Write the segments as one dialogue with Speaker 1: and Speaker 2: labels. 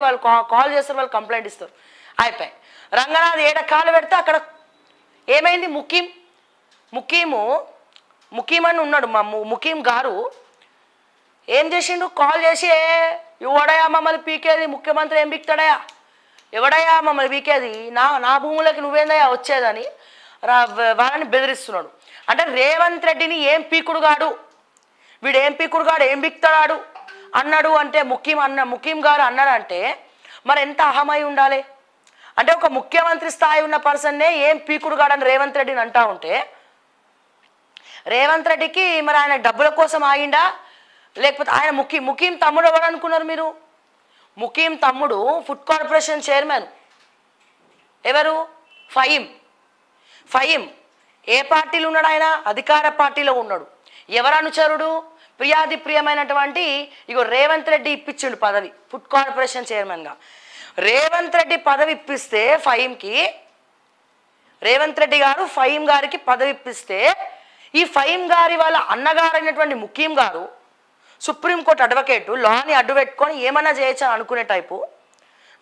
Speaker 1: వాళ్ళు కాల్ చేస్తారు, వాళ్ళు కంప్లైంట్ ఇస్తారు, అయిపోయి. రంగనాథ్ ఏడ కాలు పెడితే అక్కడ ఏమైంది, ముకీం అని ఉన్నాడు, మా ముకీం గారు ఏం చేసిండు, కాల్ చేసి ఎవడయా మమ్మల్ని పీకేది, ముఖ్యమంత్రి ఏం పీకుతాడయా, ఎవడయా మమ్మల్ని పీకేది, నా భూములకి నువ్వేందయా వచ్చేదని వాళ్ళని బెదిరిస్తున్నాడు. అంటే రేవంత్ రెడ్డిని ఏం పీకుడుగాడు, వీడు ఏం పీకుడుగాడు, ఏం పీకుతాడాడు అన్నాడు అంటే ముకీం గారు అన్నాడంటే మరి ఎంత అహమై ఉండాలి. అంటే ఒక ముఖ్యమంత్రి స్థాయి ఉన్న పర్సన్నే ఏం పీకుడుగాడని రేవంత్ రెడ్డిని అంటా ఉంటే, రేవంత్ రెడ్డికి మరి ఆయన డబ్బుల కోసం ఆగిండా, లేకపోతే ఆయన ముకీం తమ్ముడు ఎవరు అనుకున్నారు మీరు? ముకీం తమ్ముడు ఫుడ్ కార్పొరేషన్ చైర్మన్. ఎవరు? ఫహీం. ఏ పార్టీలో ఉన్నాడు ఆయన? అధికార పార్టీలో ఉన్నాడు. ఎవరు అనుచరుడు? ప్రియాది ప్రియమైనటువంటి ఇగో రేవంత్ రెడ్డి ఇప్పించిండు పదవి, ఫుడ్ కార్పొరేషన్ చైర్మన్గా. రేవంత్ రెడ్డి పదవి ఇప్పిస్తే రేవంత్ రెడ్డి గారు ఫహీం గారికి పదవి ఇప్పిస్తే, ఈ ఫహీం గారి వాళ్ళ అన్నగారు అయినటువంటి ముకీం గారు సుప్రీంకోర్టు అడ్వకేటు, లాని అడ్డు పెట్టుకొని ఏమన్నా చేయొచ్చు అనుకునే టైపు.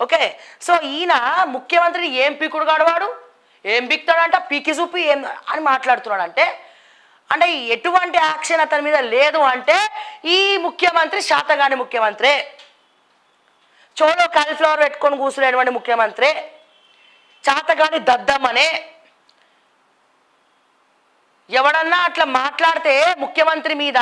Speaker 1: ఓకే, సో ఈయన ముఖ్యమంత్రిని ఏం పీకుడు గాడవాడు, ఏం పీకుతాడంట, పీకి చూపి ఏం అని మాట్లాడుతున్నాడు. అంటే ఎటువంటి యాక్షన్ అతని మీద లేదు అంటే ఈ ముఖ్యమంత్రి శాతగాని ముఖ్యమంత్రి, చోలో కాలీఫ్లవర్ పెట్టుకొని కూర్చునేటువంటి ముఖ్యమంత్రి, చాతగాని దద్దమ్మనే. ఎవడన్నా అట్లా మాట్లాడితే ముఖ్యమంత్రి మీద,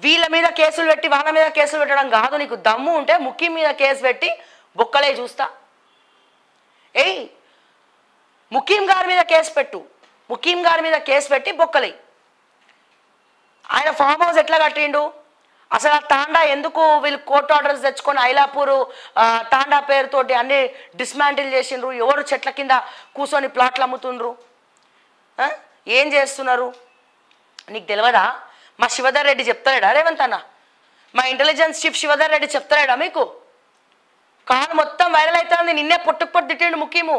Speaker 1: వీళ్ళ మీద కేసులు పెట్టి వాళ్ళ మీద కేసులు పెట్టడం కాదు. నీకు దమ్ము ఉంటే ముఖ్యం మీద కేసు పెట్టి బొక్కలే చూస్తా. ముకీం గారి మీద కేసు పెట్టు, ముకీం గారి మీద కేసు పెట్టి బొక్కలే. ఆయన ఫామ్ హౌస్ ఎట్లా కట్టిండు అసలు? ఆ తాండా ఎందుకు వీళ్ళు కోర్టు ఆర్డర్స్ తెచ్చుకొని ఐలాపూర్ తాండా పేరుతోటి అన్ని డిస్మాంటిల్ చేసిండ్రు? ఎవరు చెట్ల కింద కూర్చొని ప్లాట్లు అమ్ముతుండ్రు? ఏం చేస్తున్నారు? నీకు తెలియదా? మా శివధర్ రెడ్డి చెప్తాడా రేవంత్ అన్న? మా ఇంటెలిజెన్స్ చీఫ్ శివధర్ రెడ్డి చెప్తాడా మీకు? కాలు మొత్తం వైరల్ అవుతుంది. నిన్నే పొట్టు తిట్టిండు ముఖ్యము.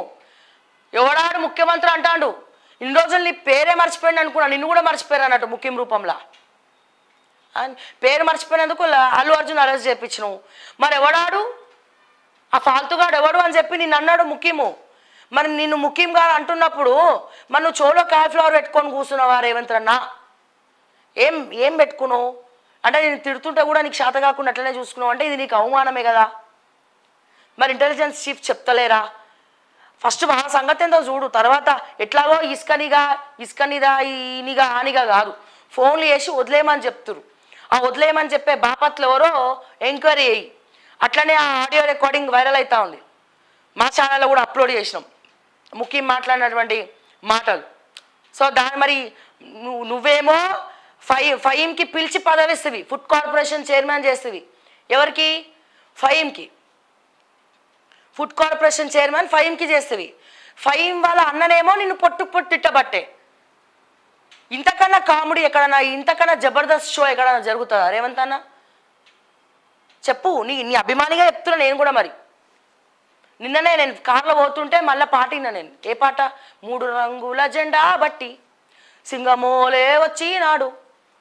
Speaker 1: ఎవడాడు ముఖ్యమంత్రి అంటాడు. ఇన్ని రోజులు నీ పేరే మర్చిపోయింది అనుకున్నా, నిన్ను కూడా మర్చిపోయారు అన్నట్టు ముఖ్యం రూపంలో. పేరు మర్చిపోయినందుకు అల్లు అర్జున్ అరెస్ట్ చేయించినావు. మరి ఎవడాడు ఆ ఫాల్తుగాడు ఎవడు అని చెప్పి నిన్ను అన్నాడు ముఖ్యము. మరి నిన్ను ముఖ్యం గారు అంటున్నప్పుడు మరి నువ్వు చోలో కాలీఫ్లవర్ పెట్టుకొని కూర్చున్నావా రేవంత్ అన్న? ఏం పెట్టుకున్నావు అంటే నేను తిడుతుంటే కూడా నీకు శాత కాకుండా అట్లనే చూసుకున్నావు అంటే ఇది నీకు అవమానమే కదా. మరి ఇంటెలిజెన్స్ చీఫ్ చెప్తలేరా? ఫస్ట్ మా సంగతి ఏందో చూడు, తర్వాత ఎట్లాగో ఇసుకనిదా ఈనిగా ఆనిగా కాదు, ఫోన్లు చేసి వదిలేయమని చెప్తురు. ఆ వదిలేయమని చెప్పే బాపత్లు ఎవరో ఎంక్వైరీ అయ్యి అట్లనే ఆ ఆడియో రికార్డింగ్ వైరల్ అవుతా ఉంది. మా ఛానల్లో కూడా అప్లోడ్ చేసినాం ముఖ్యం మాట్లాడినటువంటి మాటలు. సో దాన్ని మరి నువ్వేమో ఫహీంకి పిలిచి పదవిస్తవి, ఫుడ్ కార్పొరేషన్ చైర్మన్ చేస్తవి. ఎవరికి? ఫహీంకి. ఫుడ్ కార్పొరేషన్ చైర్మన్ ఫహీంకి చేస్తవి. ఫహీం వాళ్ళ అన్ననేమో నిన్ను పొట్టు తిట్టబట్టే. ఇంతకన్నా కామెడీ ఎక్కడన్నా, ఇంతకన్నా జబర్దస్త్ షో ఎక్కడన్నా జరుగుతుందా రేవంత్ అన్న? చెప్పు. నీ అభిమానిగా చెప్తున్నా నేను కూడా. మరి నిన్ననే నేను కార్లో పోతుంటే మళ్ళీ పాటినా నేను. ఏ పాట? 3 రంగుల జెండా బట్టి సింగమోలే వచ్చినాడు.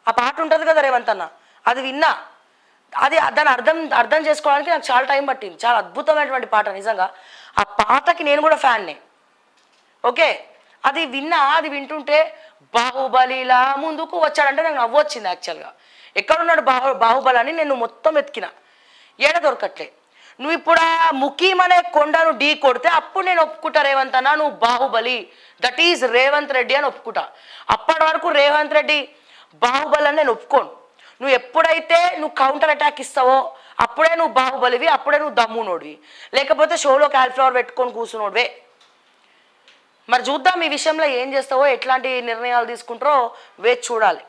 Speaker 1: ఆ పాట ఉంటుంది కదా రేవంత్ అన్న, అది విన్నా. దాని అర్థం చేసుకోవడానికి నాకు చాలా టైం పట్టింది. చాలా అద్భుతమైనటువంటి పాట నిజంగా. ఆ పాటకి నేను కూడా ఫ్యాన్నే. ఓకే, అది విన్నా. అది వింటుంటే బాహుబలిలా ముందుకు వచ్చాడంటే నాకు నవ్వు వచ్చింది యాక్చువల్గా. ఎక్కడున్నాడు బాహుబలి అని నేను మొత్తం ఎతికిన, ఏడ దొరకట్లే. నువ్వు ఇప్పుడు ఆ ముకీం అనే కొండను ఢీ కొడితే అప్పుడు నేను ఒప్పుకుంటా రేవంత్ అన్న నువ్వు బాహుబలి, దట్ ఈజ్ రేవంత్ రెడ్డి అని ఒప్పుకుంటా. అప్పటి వరకు రేవంత్ రెడ్డి బాహుబలి అని నేను ఒప్పుకోను. నువ్వు ఎప్పుడైతే నువ్వు కౌంటర్ అటాక్ ఇస్తావో అప్పుడే నువ్వు బాహుబలివి, అప్పుడే నువ్వు దమ్మునోడివి, లేకపోతే షోలో కాలీఫ్లవర్ పెట్టుకొని కూర్చున్నోడివే. మరి చూద్దాం ఈ విషయంలో ఏం చేస్తావో, ఎట్లాంటి నిర్ణయాలు తీసుకుంటారో వేచి చూడాలి.